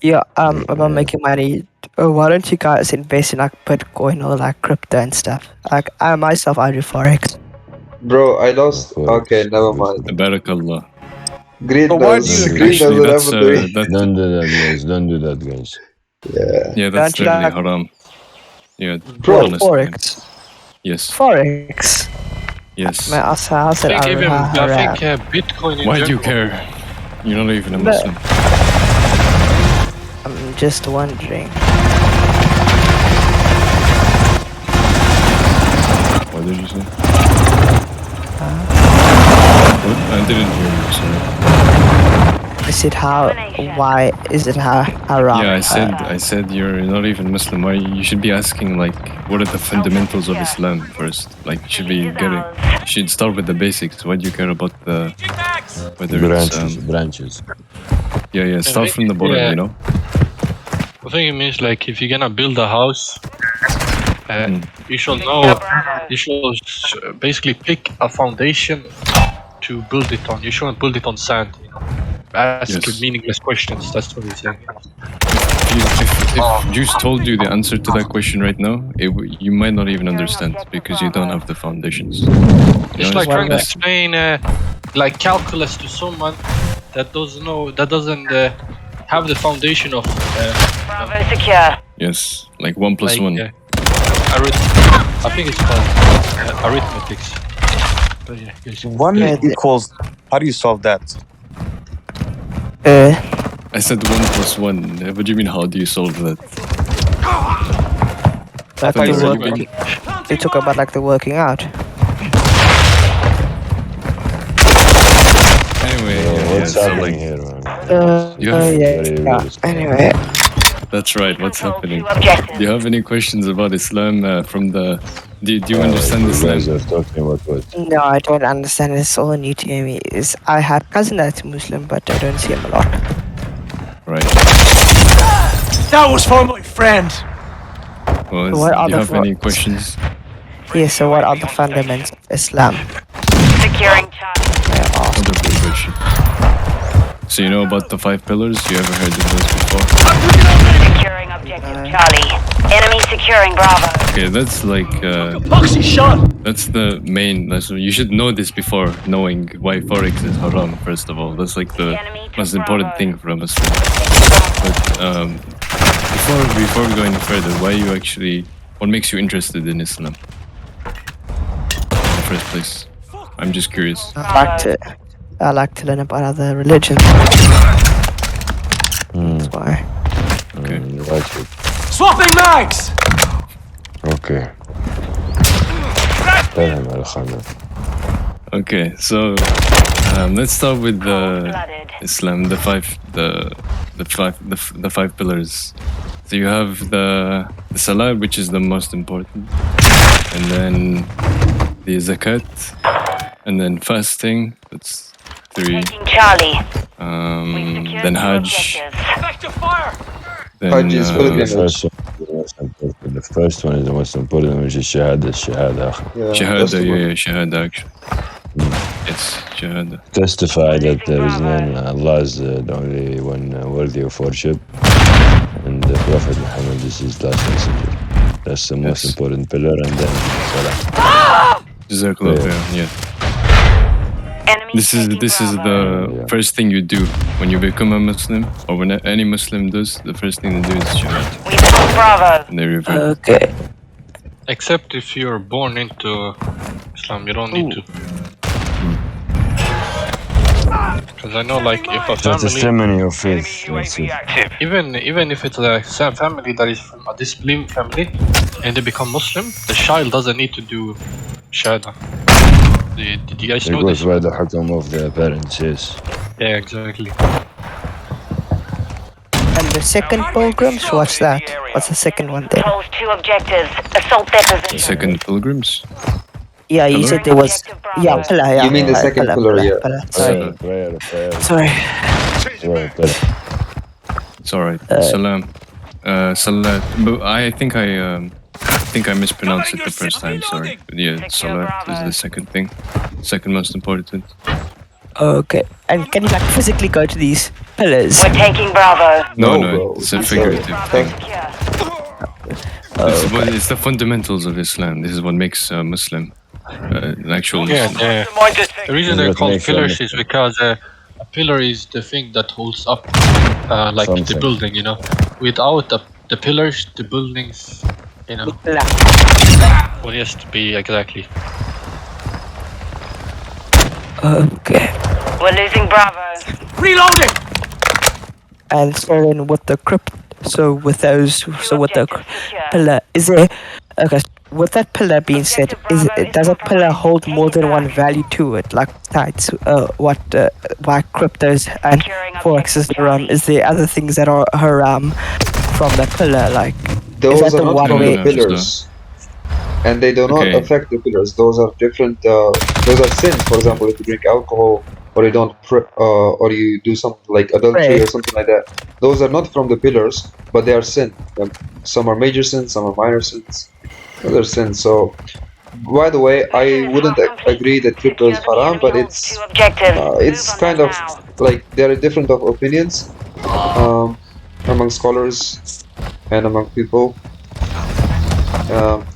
Yeah, about making money. Why don't you guys invest in like Bitcoin or like crypto and stuff? Like I myself, I do forex. Bro, I lost. Forex, Okay, never forex. mind. Barakallah. Green But why do does. you Green invest? does Actually, whatever doing. Don't do that, guys. Don't do that, guys. Yeah. Yeah, that's Don't you totally like haram. Yeah, Bro. honestly. forex? Yes, Forex. yes. Man, I said I think haram. Bitcoin in Why do you general. care? You're not even a No. Muslim. I'm just wondering. What did you say? What? I didn't hear you, sorry. I said why is it haram? Yeah, I said you're not even Muslim. Why you should be asking like what are the fundamentals of Islam first? Like you should be getting you should start with the basics. Why do you care about the whether Branches. Yeah, start from the bottom, Yeah. you know? I think it means like if you're gonna build a house, you should know, you should basically pick a foundation to build it on. You shouldn't build it on sand, you know. Ask Yes. meaningless questions, that's what he's saying. If Juice told you the answer to that question right now, you might not even understand because you don't have the foundations. It's like what trying to about- explain like calculus to someone that doesn't have the foundation of Bravo secure. Yes, like 1 plus like, 1. I think it's called arithmetics. But yeah, yes. 1 equals. How do you solve that? I said 1 plus 1. What do you mean? How do you solve that? Like thought you the said working. You talk about like the working out. Anyway, What's so happening like here, man? You have- Yeah. Anyway, that's right. What's happening? Two objectives. Do you have any questions about Islam from the? Do you understand You Islam? guys are talking about what? no, I don't understand. It's all new to me. Is I have a cousin that's Muslim, but I don't see him a lot. Right. That was for my friend. Well, What do you other have any fro- questions? Yeah. So what are the fundamentals of Islam? Securing Charlie. Wonderful question. So you know about the 5 pillars? You ever heard of those before? Securing objective Charlie. Enemy securing Bravo. Okay, that's like Boxy shot. that's the main. So you should know this before knowing why forex is haram. First of all, that's like the most important thing for a Muslim. But before we go any further, why you actually? What makes you interested in Islam? In the first place, I'm just curious. I like to learn about other religions. That's why. Okay. You like it. Swapping mags. Okay. Tell him, Al-Khamil. Okay, so let's start with the Blooded. Islam, the five pillars. So you have the Salah, which is the most important, and then the Zakat, and then fasting. That's 3. Taking Charlie. Then Hajj. Back to fire. Then Hajj is for The the first one is the most important. The first one is the most important, which is Shahada. Yeah, that's Shahada, the one. yeah, Shahada actually. Yes, Shahada. Testify that there is none. Allah is the only one worthy of worship, and the Prophet Muhammad is his last messenger. That's the most Yes. important pillar, and then Salah. Jazakallah khair, yeah. Enemy This is taking the Yeah. first thing you do when you become a Muslim, or when any Muslim does. The first thing they do is Shahada, We've held Bravo. and they revert. Okay. Except if you're born into Islam, you don't need to. Because I know, like, if a That's the family, testimony of faith. That's it. even if it's a same family that is from a disbelieving family, and they become Muslim, the child doesn't need to do Shahada. Did you guys It know goes this? by the hukum of the parents, yes. Yeah, exactly. And the second pilgrims, what's that? What's the second one then? Holds 2 objectives. Assault their The position. second pilgrims. Yeah, you Pillar? said there was. Yeah, pillar. Yeah. You mean the second pillar, yeah. Sorry. Prayer. Sorry. It's alright. Salam. Salat. But I think I mispronounced it the first time. Sorry. But yeah, Salat is the second thing. Second most important. Okay. And can you like physically go to these pillars? We're taking Bravo. No, bro. it's a figurative thing. Secure. It's the fundamentals of Islam. This is what makes a Muslim an actual Yeah, Muslim. the reason Is they're what called makes them pillars is because a pillar is the thing that holds up like the Something. building, you know. Without the pillars, the buildings, you know, well, yes, to be exactly. Okay. We're losing Bravo. Reloading! And so then with the crypt, so with those, so with the Objective secure. pillar, is there? Okay. With that pillar being said, does a pillar hold more than one value to it? Like besides why cryptos and forex is haram? Is there other things that are haram from the pillar? Like Those that are the not one from way- the pillars, and they do not Okay. affect the pillars. Those are different. Those are sins. For example, if you drink alcohol, or you don't, or you do something like adultery Pray. or something like that. Those are not from the pillars, but they are sin. Some are major sins, some are minor sins. Other sins. So, by the way, I wouldn't agree that crypto is haram, but it's kind of like there are different of opinions among scholars and among people,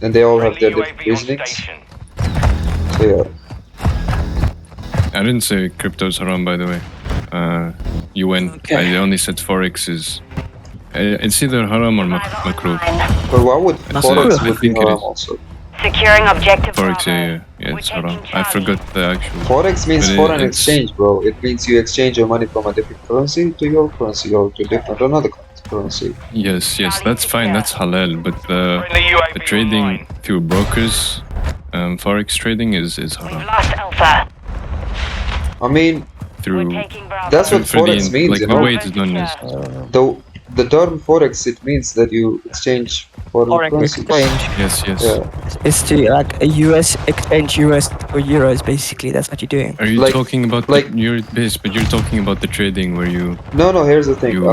and they all have their different reasonings. So yeah. I didn't say crypto's haram, by the way. You went. Okay. I only said forex is. It's either haram or makruh. But why would That's forex it. I would be think it haram is. also? Securing objective Forex, Bravo. yeah, it's We're haram. taking I Charlie. forgot the actual. Forex means But foreign it's- exchange, bro. It means you exchange your money from a different currency to your currency or to another currency. Yes, that's fine. That's halal. But the trading through brokers, forex trading is We've haram. lost Alpha. I mean, Through We're taking Bravo. that's what for the forex means, like you the know. way it's done is The term forex, it means that you exchange foreign foreign currencies. exchange yes. Yeah. is to like a US exchange US for euros. Basically, that's what you're doing. Are you Like- talking about like- your base? But you're talking about the trading where you No, here's the thing. You,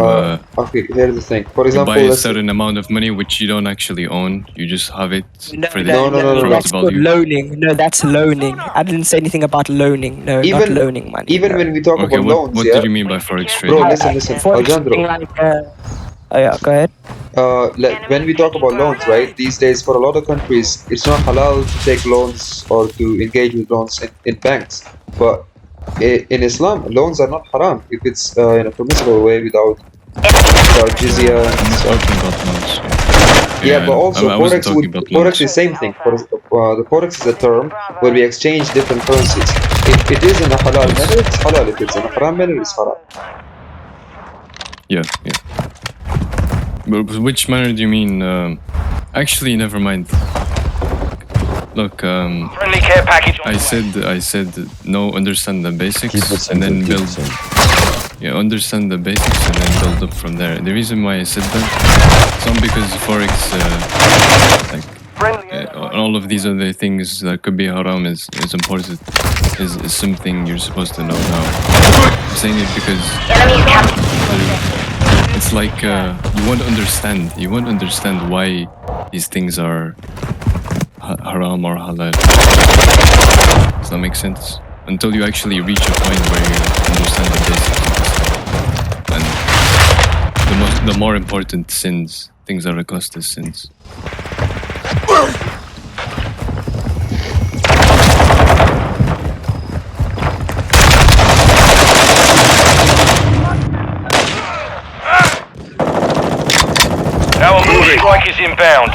Okay, here's the thing. For you example, buy a let's certain amount of money which you don't actually own. You just have it for the no, for its That's called value. loaning. No, that's loaning. I didn't say anything about loaning. No, not Even- loaning money. even no. when we talk Okay, about loans, what yeah. did you mean by forex Bro, trading? listen, Forex Alejandro. being like, oh yeah, go ahead. When we talk about loans, right? These days, for a lot of countries, it's not halal to take loans or to engage with loans in banks. But in Islam, loans are not haram if it's in a permissible way without jizya and I'm not stuff. talking about loans. Yeah, but also I wasn't forex talking about forex loans. is same thing. The forex is a term where we exchange different currencies. If it is in a halal manner, it's halal. If it's in a haram manner, it's haram. Yeah. But which manner do you mean? Actually, never mind. Look, Friendly care package. I said no. Understand the basics Keep it and simple. then Keep build. it simple. Yeah, understand the basics and then build up from there. The reason why I said that, it's not because forex, all of these other things that could be haram is important, is something you're supposed to know now. I'm saying it because Enemies captured. it's like you won't understand why these things are haram or halal. Does that make sense? Until you actually reach a point where you understand the basics of this stuff. And the more important sins, things that are classed as sins. Our move strike is inbound.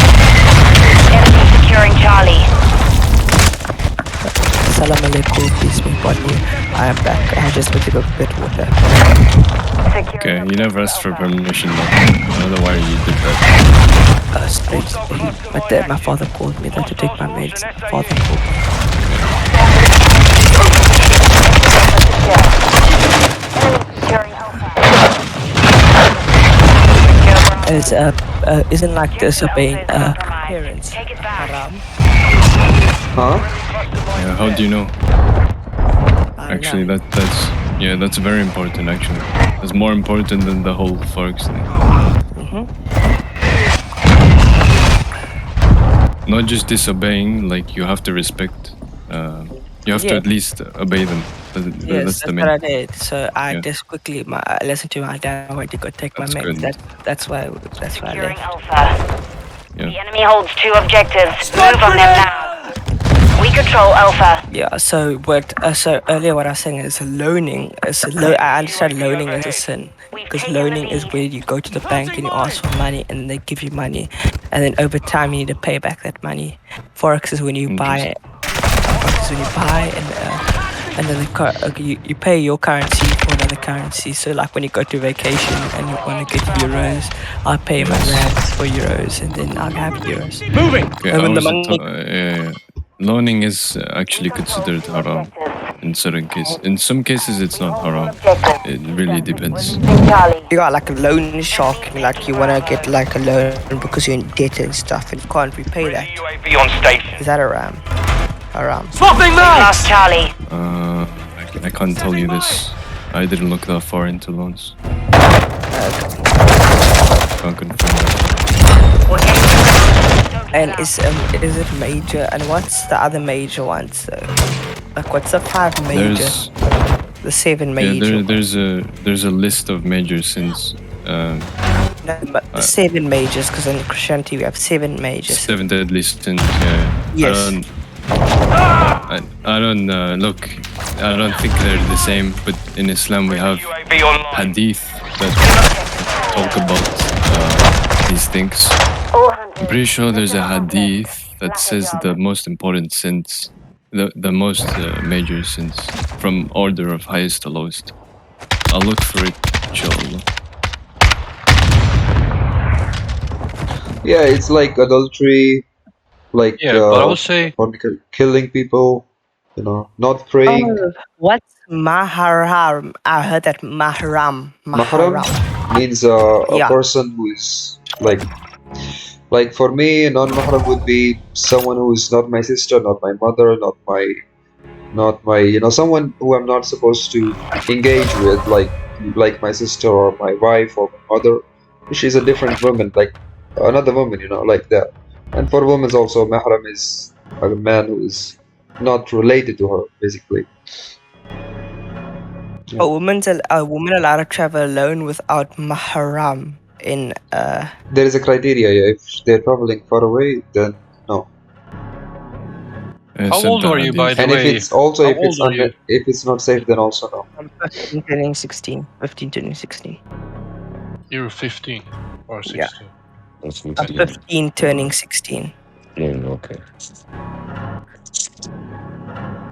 Enemy securing Charlie. Salam alaikum, peace be upon you. I am back. I just went to go get water. Securing Okay, you never asked for objective permission though. I don't know why you did that. Strange. My father called me that to take my meds. Father called me. Securing Alpha. Isn't like disobeying parents Take it back. haram? Huh? Yeah, how do you know? I don't Actually, know. that's very important. Actually, it's more important than the whole forex thing. not just disobeying. Like you have to respect. You have to Yeah. at least obey them. Yes, That's the that's main. what I did. So I Yeah. just quickly listened to my dad. I went to go take That's my meds. good. That's why I Securing left. Alpha. Yeah. The enemy holds 2 objectives. Move on them now. We control Alpha. Yeah. So earlier what I was saying is loaning. I understand loaning is a sin because loaning is where you go to the bank and you ask for money and they give you money, and then over time you need to pay back that money. Forex is when you buy. Forex is when you buy and then you pay your currency for another currency. So like when you go to vacation and you want to get euros, I pay my rands for euros and then I'll have euros. Okay, And I when the was money loaning is actually considered haram in certain cases. In some cases, it's not haram. It really depends. you got like a loan shark, like you want to get like a loan because you're in debt and stuff and you can't repay that. UAV on station. Is that haram? Haram. Lost Charlie. I can't tell you this. I didn't look that far into loans. Can't confirm that. And is it major? And what's the other major ones? Like what's the 5 major? There's The 7 major. there's a list of major sins. No, but the 7 majors, because in Christianity we have 7 majors. 7 deadly sins. Yeah. Yes. I don't look. I don't think they're the same. But in Islam we have UAV online. hadith that talk about these things. I'm pretty sure there's a hadith that says the most important sins, the most major sins, from order of highest to lowest. I'll look for it, inshallah. Yeah, it's like adultery, like Yeah, but I would say killing people, not praying. What's mahram? I heard that mahram. Mahram means a Yeah. person who is like for me, non-mahram would be someone who is not my sister, not my mother, not my someone who I'm not supposed to engage with, like my sister or my wife or my mother. She's a different woman, like another woman, like that. And for women also, mahram is a man who is not related to her, basically. A woman allowed to travel alone without mahram in There is a criteria. Yeah, if they're traveling far away, then no. How old are you, by the And way? if it's also How if it's old are you? if it's not safe, then also no. I'm 15 turning 16. 15 turning 16. You're 15 or 16. Yeah. That's I'm 15. 15 turning 16. Okay.